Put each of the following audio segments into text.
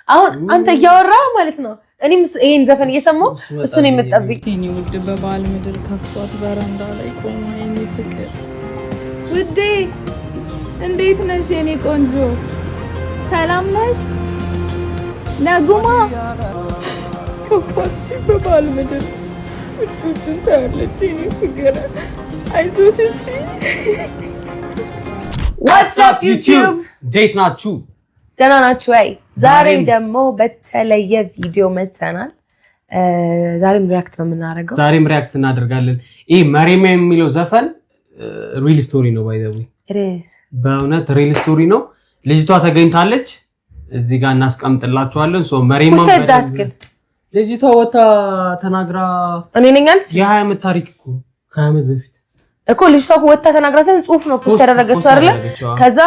አሁን አንተ ያወራ ማለት ነው እኔም ይሄን ዘፈን እየሰማው እሱ ነው የመጣብኝ እኔ ውድ በባል ምድር ከፍቷት በረንዳ ላይ ቆማ የኔ ፍቅር ውዴ እንዴት ነሽ የኔ ቆንጆ ሰላም ነሽ ነጉማ ከፍቷት በባል ምድር እጁን ታለች የኔ ፍቅር አይዞሽ እሺ What's up YouTube እንዴት ናችሁ ደህና ናችሁ ወይ ዛሬም ደግሞ በተለየ ቪዲዮ መተናል ዛሬም ሪአክት ነው የምናደርገው ዛሬም ሪአክት እናደርጋለን ይሄ መሬማ የሚለው ዘፈን ሪል ስቶሪ ነው ባይ ዘ ዌይ it is በእውነት ሪል ስቶሪ ነው ልጅቷ ተገኝታለች እዚህ ጋር እናስቀምጥላችኋለን ሶ መሬማ ወሰዳት ግን ልጅቷ ወጣ ተናግራ እኔ ነኝ አልኩት የ20 ዓመት ታሪክ እኮ 20 ዓመት በፊት እኮ ልጅቷ ወጣ ተናግራ ሰን ጽሁፍ ነው ፖስት ያደረገችው አይደለ ከዛ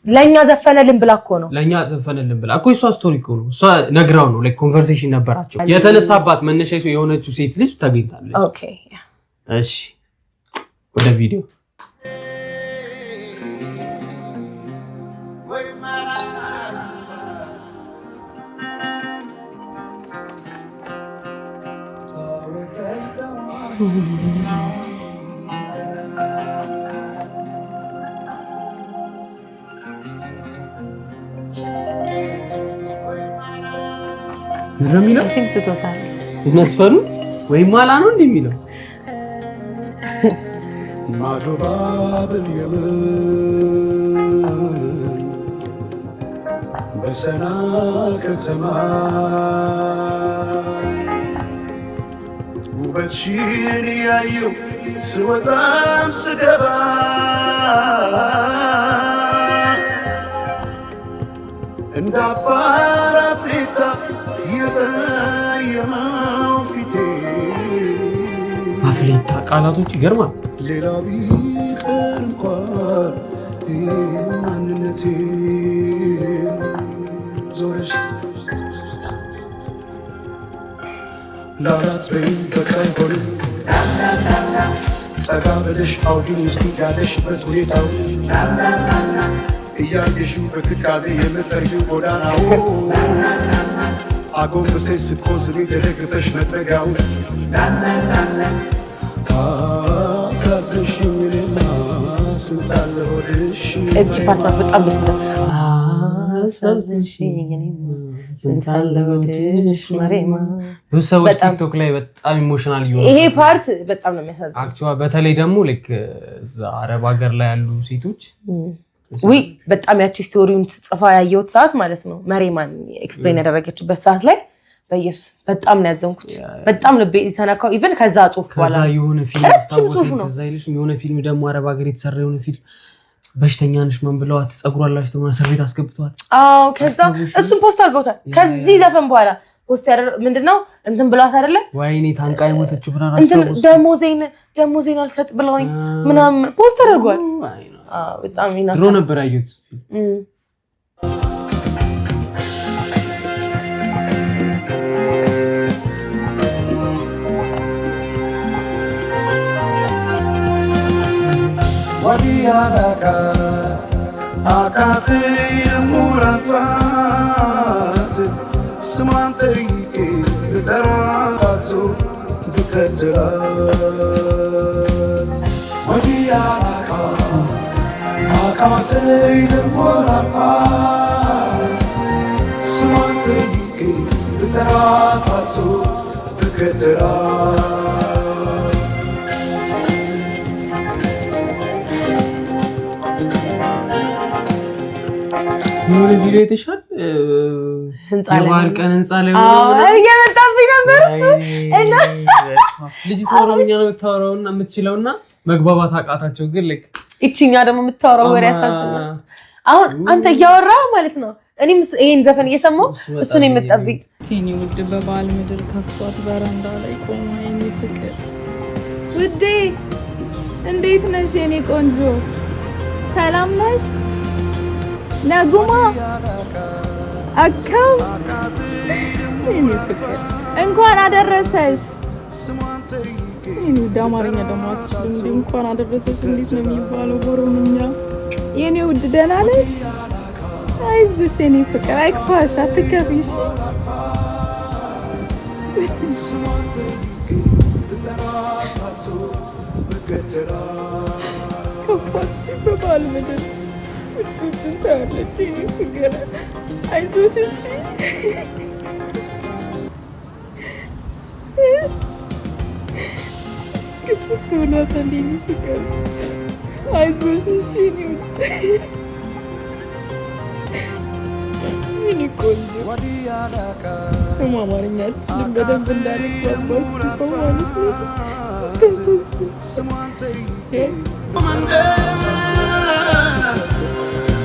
ለኛ ዘፈነልን ብላ እኮ ነው ለኛ ዘፈነልን ብላ እኮ እሷ ስቶሪ እኮ ነው እሷ ነግራው ነው ላይክ ኮንቨርሴሽን ነበራቸው የተነሳባት መነሻይቱ የሆነችው ሴት ልጅ ተገኝታለች ኦኬ እሺ ወደ ቪዲዮ ረሚላ I think total እነስፈኑ ወይ ማላ ነው እንደሚለው ማዶባብል የምን በሰና ከተማ ውበትሽን ያየው ስወጣም ስገባ እንዳፋር አፍሪታ የታየማው ፊቴ አፍሊታ ቃላቶች ይገርማል ሌላ ቢቀር እንኳን ማንነቴ ዞረሽ ላላት በይም በቃ አይሆንም ጠጋ ብለሽ አውጊኝ እስቲ ያለሽበት ሁኔታው እያየሽው በትካዜ የምጠርጊው ጎዳናው አጎንብሰሽ ስትቆዝሚ ተደግፈሽ መጥረጊያው አሳዘንሽኝ እኔማ ስንታለ ሆድሽ እጅ ፓርት በጣም አሳዘንሽኝ እኔማ ስንታለ ሆድሽ መሬማ ሰዎች ቲክቶክ ላይ በጣም ኢሞሽናል ይሆናል ይሄ ፓርት በጣም ነው የሚያሳዝነው አክቹዋሊ በተለይ ደግሞ ላይክ አረብ ሀገር ላይ ያሉ ሴቶች ወይ በጣም ያቺ ስቶሪውን ጽፋ ያየሁት ሰዓት ማለት ነው መሬማን ኤክስፕሌን ያደረገችበት ሰዓት ላይ በኢየሱስ በጣም ነው ያዘንኩት በጣም ልቤ ተነካው ኢቭን ከዛ ጽሁፍ በኋላ ከዛ የሆነ ፊልም አስታውሰኝ ከዛ ይልሽ የሆነ ፊልም ደግሞ አረብ ሀገር የተሰራ የሆነ ፊልም በሽተኛ ነሽ ማን ብለዋት ጸጉሯላችሁ ተማና ሰርቤት አስገብተዋል አዎ ከዛ እሱን ፖስት አድርገውታል ከዚህ ዘፈን በኋላ ፖስት ያደረገ ምንድነው እንትን ብሏት አይደለ ወይኔ ታንቃ የሞተችው ብራና አስታውሰኝ ደሞዜን አልሰጥ ብለውኝ ምናምን ፖስት አድርጓል በጣም ይናፋ ድሮ ነበር ያዩት ወዲያላካ አካቴ የሙራፋት ስሟን ጠይቄ ብጠራታቱ ብከትላት ወዲያላካ አካቴ የሙራፋት ስሟን ጠይቄ ብጠራታቱ ብከትላት የሆነ ቪዲዮ የተሻለ የባህል ቀን ህንፃ ላይ እየመጣብኝ ነበር እና ልጅቷ ኦሮምኛ ነው የምታወራውና የምትችለውና መግባባት አቃታቸው ግን ልክ እቺኛ ደግሞ የምታወራው ወሬ ያሳዝናል አሁን አንተ ያወራ ማለት ነው እኔም ይሄን ዘፈን እየሰማው እሱ ነው የመጣብኝ እኔ ውድ በባል ምድር ከፍቷት በረንዳ ላይ ቆማ የኔ ፍቅር ውዴ እንዴት ነሽ የኔ ቆንጆ ሰላም ነሽ ነጉማ አካው የኔ ፍቅር እንኳን አደረሰሽ የኔ ዳማርኛ ደግሞ አትችልም እንኳን አደረሰሽ እንዴት ነው የሚባለው በኦሮምኛ የኔ ውድ ደህና ነሽ አይዞሽ የኔ ፍቅር አይክፋሽ አትከፊሽ ከፋሽ በባል ምድር እጁን ታያለች የኔ ፍቅር አይዞሽ እሺ ክፍት ብሏታል የኔ ፍቅር አይዞሽ እሺ የኔ ቆንጆ አማርኛችንን በደንብ እንዳልግባባችሁ ማለት ነው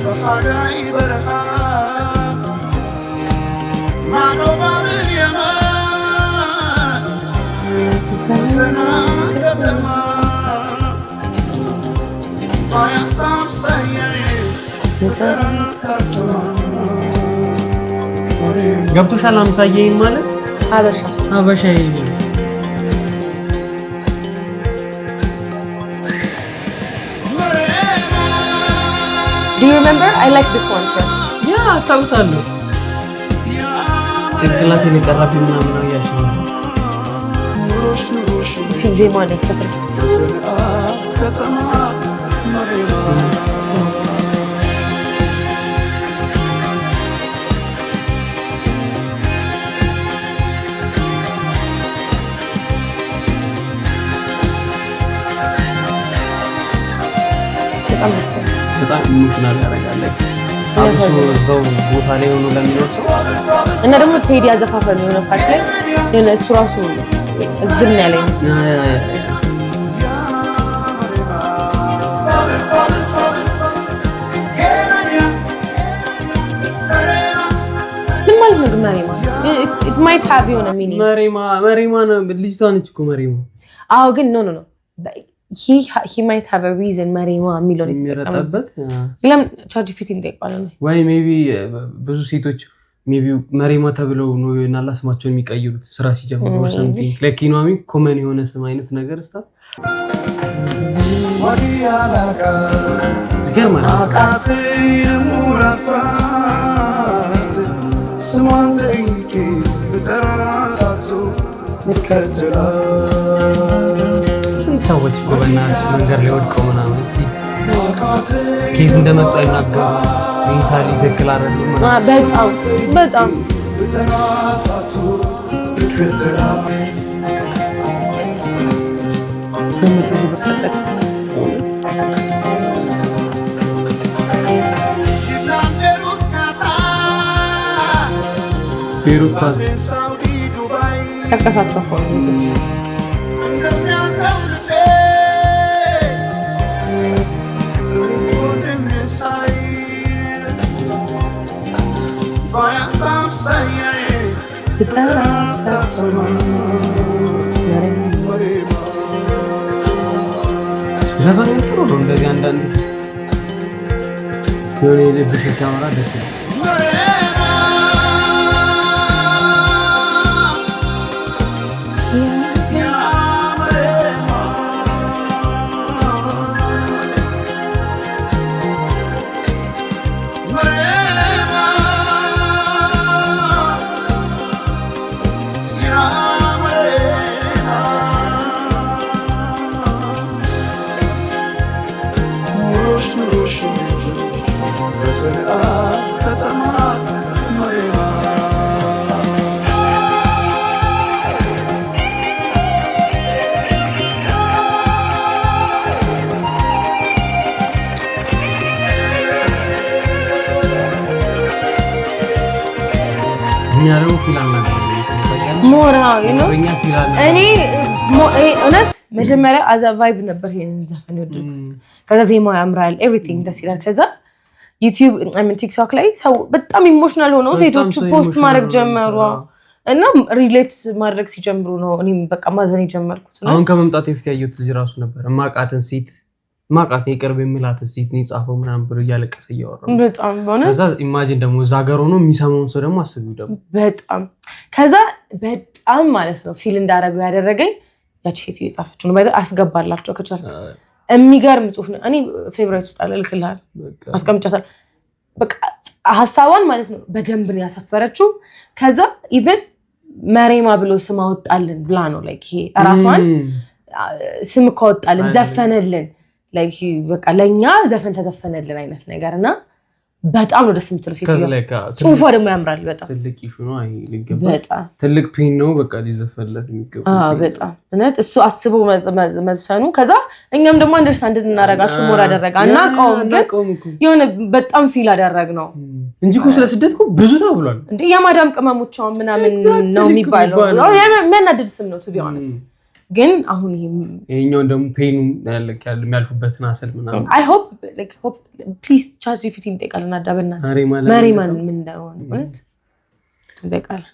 በሃዳይ በረሃ ማዶ ባብር የማ ሰና ከተማ አያታም ሳያይ ተራታስማ ገብቶሻል አምሳዬ ማለት ሀበሻ Do you remember? I like this one first. Yeah, አስታውሳለሁ ጭንቅላቴን የቀረብኝ ምናምን ነው ያልሽው ዜማ ነው ከስር ከተማ መሬማ በጣም ኢሞሽናል ያደርጋል አብሶ እዛው ቦታ ላይ ሆኖ ለሚኖር ሰው እና ደግሞ ቴዲ አዘፋፈን የሆነ ፓርት ላይ የሆነ እሱ ራሱ እዝም ያለ ምን ማለት ነው መሬማ it might have የሆነ meaning መሬማ ነው ልጅቷ ነች እኮ መሬማ አዎ ግን no he might have a reason መሬማ የሚለው የሚረጣበት ለምን ChatGPT እንጠይቃለን ወይ ሜቢ ብዙ ሴቶች ሜቢ መሬማ ተብለው ነው የናላ ስማቸውን የሚቀይሩት ስራ ሲጀምሩ or something like you know I mean ኮመን የሆነ ስም አይነት ነገር ስታ ወዲያላቃ ገርማል አቃቴ ሙራፋት ስሟን ጠይቄ ብጠራታቱ ምከትላ ሰዎች ጎበናስ መንገር ላይ ወድቀው ምናምን እስቲ ከየት እንደመጡ አይናገሩ ሜንታሊ ትክክል አይደሉም በጣም ብጠራታቱ ምከትላ በመቶ በሰጠች ቤሩት ፓስ ተከሳቸው ፎርሙቶች ዘፈን ጥሩ ነው እንደዚህ አንዳንድ የሆነ የልብሽ ሲያወራ ደስ ይላል ከተማ መሬማ እኛ ደግሞ ፊልም አለ ሞራው ነው እኛ ፊልም እኔ እውነት መጀመሪያ አዛ ቫይብ ነበር ይሄንን ዘፈን የወደድኩት ከዛ ዜማው ያምራል ኤቭሪቲንግ ደስ ይላል ከዛ ዩቲዩብ ቲክቶክ ላይ ሰው በጣም ኢሞሽናል ሆነው ሴቶቹ ፖስት ማድረግ ጀመሩ እና ሪሌት ማድረግ ሲጀምሩ ነው እኔም በቃ ማዘን የጀመርኩት አሁን ከመምጣት በፊት ያየሁት ልጅ ራሱ ነበር ማቃተን ሴት ማቃት የቅርብ የሚላትን ሴት ነው ጻፈው ምናምን ብሎ እያለቀሰ እያወራ በጣም በእውነት ከዛ ኢማጂን ደግሞ እዛ ሀገር ሆኖ የሚሰማውን ሰው ደግሞ አስቢው ደግሞ በጣም ከዛ በጣም ማለት ነው ፊል እንዳደረገው ያደረገኝ ያቺ ሴት እየጻፈችው ነው አስገባላቸው ከቻልክ የሚገርም ጽሁፍ ነው እኔ ፌቨራይት ውስጥ አለ ልክልሃል አስቀምጫታል በቃ ሐሳቧን ማለት ነው በደንብ ነው ያሰፈረችው ከዛ ኢቭን መሬማ ብሎ ስም አወጣልን ብላ ነው ላይክ ይሄ ራሷን ስም ካወጣልን ዘፈነልን ላይክ በቃ ለኛ ዘፈን ተዘፈነልን አይነት ነገርና በጣም ነው ደስ የምትለው ሴት ጽሁፏ ደግሞ ያምራል በጣም ትልቅ ኢሹ ነው አይ ሊገባ ትልቅ ፔን ነው በቃ ሊዘፈንለት የሚገባ በጣም እነት እሱ አስበው መዝፈኑ ከዛ እኛም ደግሞ አንደርስታንድ እናረጋቸው ሞራ አደረጋ እና ቆም የሆነ በጣም ፊል አደረግ ነው እንጂ እኮ ስለ ስደት እኮ ብዙ ተብሏል እንዴ የማዳም ቅመሞቻው ምናምን ነው የሚባለው የሚያናድድ ስም ነው to be honest ግን አሁን ይሄኛው ደግሞ ፔኑ የሚያልፉበትን አሰል ምናምን I hope please charge GPT እንጠይቃለን አዳበና መሪማን ምን እንደሆነ ማለት እንጠይቃለን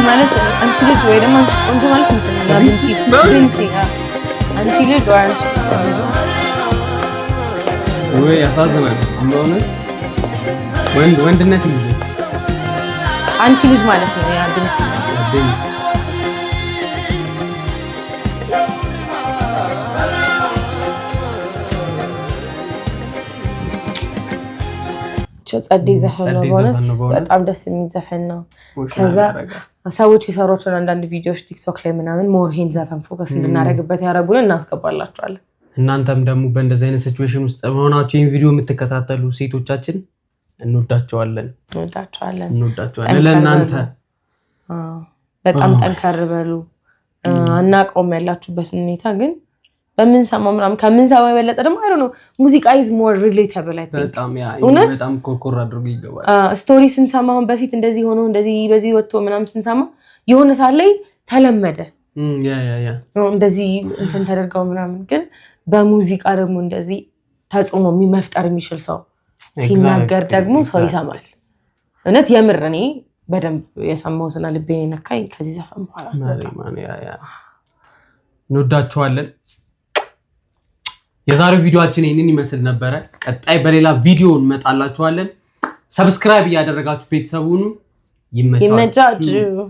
ማለት አንቺ ልጅ ወይ ደግሞ አንቺ ማለት ነው ብንቲ አንቺ ልጅ ወይ ያሳዝናል ማለት ወንድነት ይዘ አንቺ ልጅ ማለት ነው ያ ብንቲ ጸደይ ዘፈን ነው በጣም ደስ የሚል ዘፈን ነው ከዛ ሰዎች የሰሩትን አንዳንድ ቪዲዮዎች ቲክቶክ ላይ ምናምን ሞር ሄን ዘፈን ፎከስ እንድናረግበት ያረጉልን እናስገባላችኋለን እናንተም ደግሞ በእንደዚህ አይነት ሲቹዌሽን ውስጥ ሆናችሁ ይሄን ቪዲዮ የምትከታተሉ ሴቶቻችን እንወዳቸዋለን ለእናንተ በጣም ጠንከር በሉ አናቀውም ያላችሁበት ሁኔታ ግን በምንሰማው ምናምን ከምንሰማው የበለጠ ደግሞ አይ ዶንት ኖ ሙዚቃ is more relatable I think በጣም ኮርኮር አድርጎ ይገባል ስቶሪ ስንሰማው በፊት እንደዚህ ሆኖ እንደዚህ በዚህ ወጥቶ ምናምን ስንሰማ የሆነ ሰዓት ላይ ተለመደ ያ እንደዚህ እንትን ተደርገው ምናምን ግን በሙዚቃ ደግሞ እንደዚህ ተጽዕኖ መፍጠር የሚችል ሰው ሲናገር ደግሞ ሰው ይሰማል እነት የምር እኔ በደንብ የሰማውና ልቤን ነካኝ ከዚህ ዘፈን በኋላ ያ እንወዳችኋለን የዛሬው ቪዲዮአችን ይሄንን ይመስል ነበር ቀጣይ በሌላ ቪዲዮ እንመጣላችኋለን ሰብስክራይብ ያደረጋችሁ ቤተሰቡን ይመቻችሁ